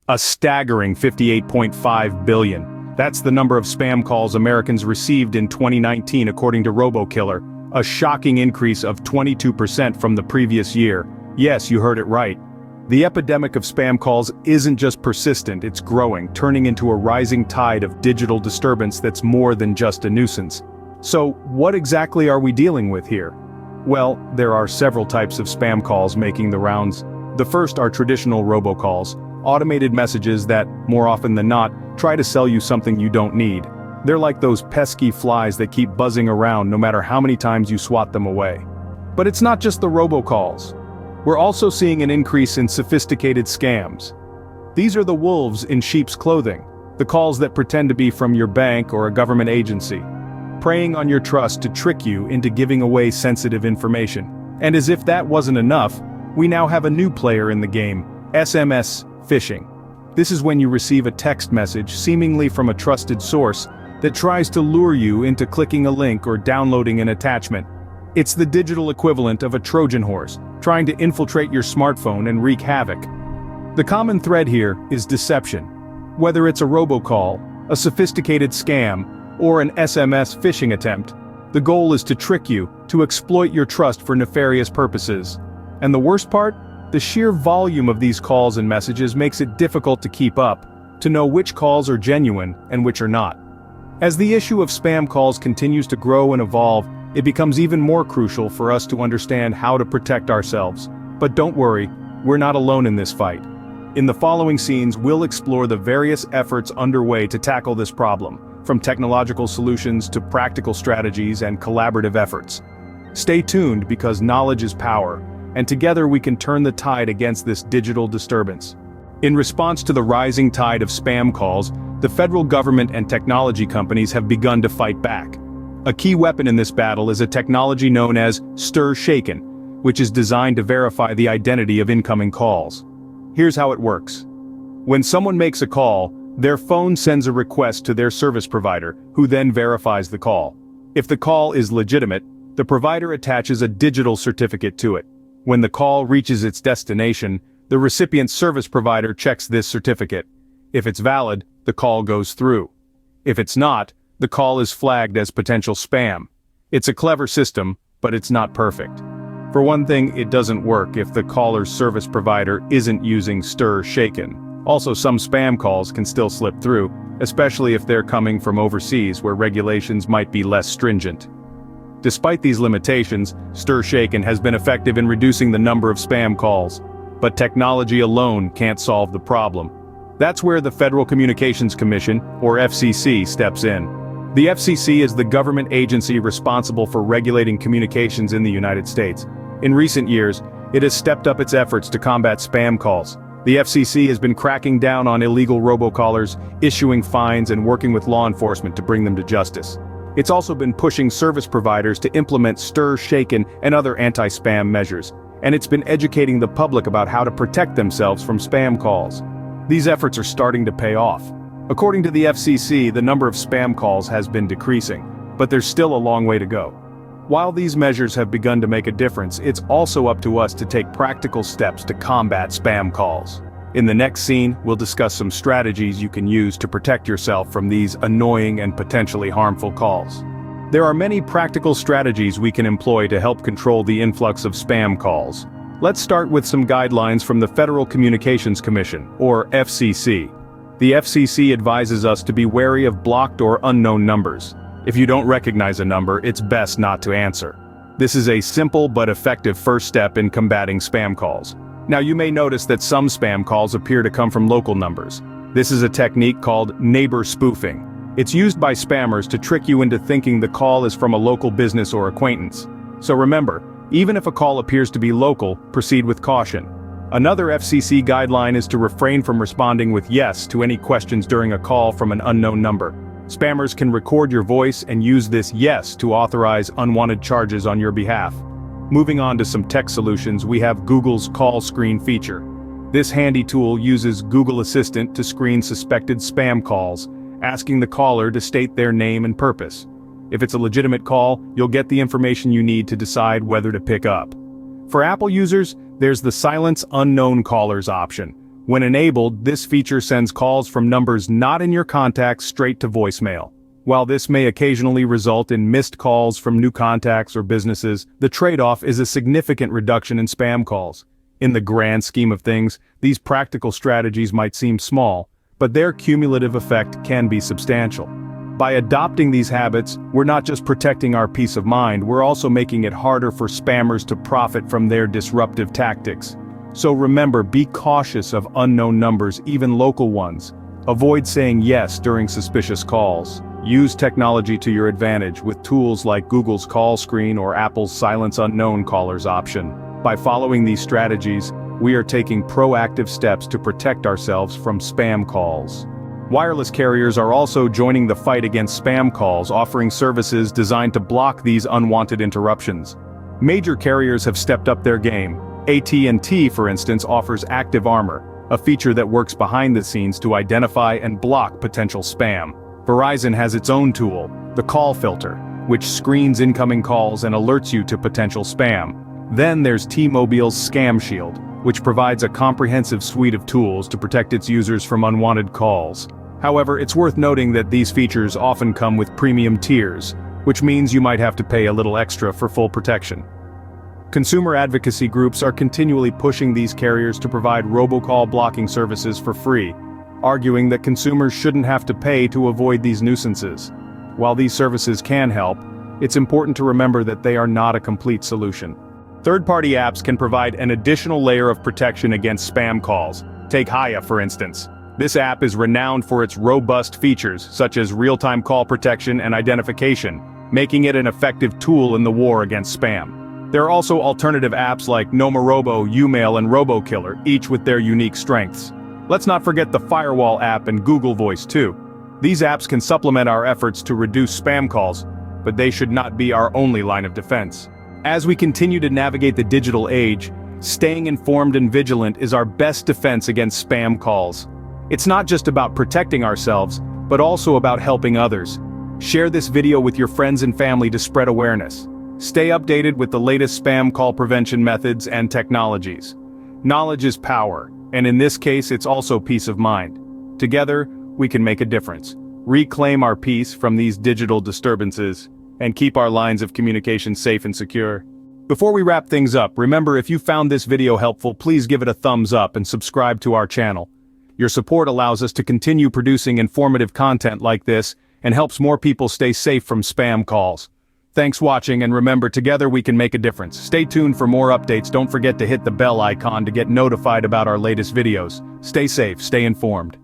A staggering 58.5 billion. That's the number of spam calls Americans received in 2019 according to RoboKiller, a shocking increase of 22% from the previous year. Yes, you heard it right. The epidemic of spam calls isn't just persistent, it's growing, turning into a rising tide of digital disturbance that's more than just a nuisance. So, what exactly are we dealing with here? Well, there are several types of spam calls making the rounds. The first are traditional robocalls, automated messages that, more often than not, try to sell you something you don't need. They're like those pesky flies that keep buzzing around no matter how many times you swat them away. But it's not just the robocalls. We're also seeing an increase in sophisticated scams. These are the wolves in sheep's clothing, the calls that pretend to be from your bank or a government agency, preying on your trust to trick you into giving away sensitive information. And as if that wasn't enough, we now have a new player in the game, SMS phishing. This is when you receive a text message seemingly from a trusted source that tries to lure you into clicking a link or downloading an attachment. It's the digital equivalent of a Trojan horse, trying to infiltrate your smartphone and wreak havoc. The common thread here is deception. Whether it's a robocall, a sophisticated scam, or an SMS phishing attempt, the goal is to trick you, to exploit your trust for nefarious purposes. And the worst part? The sheer volume of these calls and messages makes it difficult to keep up, to know which calls are genuine and which are not. As the issue of spam calls continues to grow and evolve, it becomes even more crucial for us to understand how to protect ourselves. But don't worry, we're not alone in this fight. In the following scenes, we'll explore the various efforts underway to tackle this problem, from technological solutions to practical strategies and collaborative efforts. Stay tuned because knowledge is power, and together we can turn the tide against this digital disturbance. In response to the rising tide of spam calls, the federal government and technology companies have begun to fight back. A key weapon in this battle is a technology known as STIR-SHAKEN, which is designed to verify the identity of incoming calls. Here's how it works. When someone makes a call, their phone sends a request to their service provider, who then verifies the call. If the call is legitimate, the provider attaches a digital certificate to it. When the call reaches its destination, the recipient's service provider checks this certificate. If it's valid, the call goes through. If it's not, the call is flagged as potential spam. It's a clever system, but it's not perfect. For one thing, it doesn't work if the caller's service provider isn't using STIR-SHAKEN. Also, some spam calls can still slip through, especially if they're coming from overseas where regulations might be less stringent. Despite these limitations, STIR-SHAKEN has been effective in reducing the number of spam calls. But technology alone can't solve the problem. That's where the Federal Communications Commission, or FCC, steps in. The FCC is the government agency responsible for regulating communications in the United States. In recent years, it has stepped up its efforts to combat spam calls. The FCC has been cracking down on illegal robocallers, issuing fines and working with law enforcement to bring them to justice. It's also been pushing service providers to implement STIR-SHAKEN and other anti-spam measures, and it's been educating the public about how to protect themselves from spam calls. These efforts are starting to pay off. According to the FCC, the number of spam calls has been decreasing, but there's still a long way to go. While these measures have begun to make a difference, it's also up to us to take practical steps to combat spam calls. In the next scene, we'll discuss some strategies you can use to protect yourself from these annoying and potentially harmful calls. There are many practical strategies we can employ to help control the influx of spam calls. Let's start with some guidelines from the Federal Communications Commission, or FCC. The FCC advises us to be wary of blocked or unknown numbers. If you don't recognize a number, it's best not to answer. This is a simple but effective first step in combating spam calls. Now, you may notice that some spam calls appear to come from local numbers. This is a technique called neighbor spoofing. It's used by spammers to trick you into thinking the call is from a local business or acquaintance. So remember, even if a call appears to be local, proceed with caution. Another FCC guideline is to refrain from responding with yes to any questions during a call from an unknown number. Spammers can record your voice and use this yes to authorize unwanted charges on your behalf. Moving on to some tech solutions, we have Google's call screen feature. This handy tool uses Google Assistant to screen suspected spam calls, asking the caller to state their name and purpose. If it's a legitimate call, you'll get the information you need to decide whether to pick up. For Apple users, there's the Silence Unknown Callers option, When enabled, this feature sends calls from numbers not in your contacts straight to voicemail. While this may occasionally result in missed calls from new contacts or businesses, the trade-off is a significant reduction in spam calls. In the grand scheme of things, these practical strategies might seem small, but their cumulative effect can be substantial. By adopting these habits, we're not just protecting our peace of mind, we're also making it harder for spammers to profit from their disruptive tactics. So remember, be cautious of unknown numbers, even local ones. Avoid saying yes during suspicious calls. Use technology to your advantage with tools like Google's call screen or Apple's silence unknown callers option. By following these strategies, we are taking proactive steps to protect ourselves from spam calls. Wireless carriers are also joining the fight against spam calls, offering services designed to block these unwanted interruptions. Major carriers have stepped up their game. AT&T, for instance, offers Active Armor, a feature that works behind the scenes to identify and block potential spam. Verizon has its own tool, the Call Filter, which screens incoming calls and alerts you to potential spam. Then there's T-Mobile's Scam Shield, which provides a comprehensive suite of tools to protect its users from unwanted calls. However, it's worth noting that these features often come with premium tiers, which means you might have to pay a little extra for full protection. Consumer advocacy groups are continually pushing these carriers to provide robocall blocking services for free, arguing that consumers shouldn't have to pay to avoid these nuisances. While these services can help, it's important to remember that they are not a complete solution. Third-party apps can provide an additional layer of protection against spam calls. Take Haya, for instance. This app is renowned for its robust features, such as real-time call protection and identification, making it an effective tool in the war against spam. There are also alternative apps like Nomorobo, Umail, and RoboKiller, each with their unique strengths. Let's not forget the Firewall app and Google Voice too. These apps can supplement our efforts to reduce spam calls, but they should not be our only line of defense. As we continue to navigate the digital age, staying informed and vigilant is our best defense against spam calls. It's not just about protecting ourselves, but also about helping others. Share this video with your friends and family to spread awareness. Stay updated with the latest spam call prevention methods and technologies. Knowledge is power, and in this case it's also peace of mind. Together, we can make a difference. Reclaim our peace from these digital disturbances, and keep our lines of communication safe and secure. Before we wrap things up, remember, if you found this video helpful, please give it a thumbs up and subscribe to our channel. Your support allows us to continue producing informative content like this and helps more people stay safe from spam calls. Thanks for watching, and remember, together we can make a difference. Stay tuned for more updates. Don't forget to hit the bell icon to get notified about our latest videos. Stay safe, stay informed.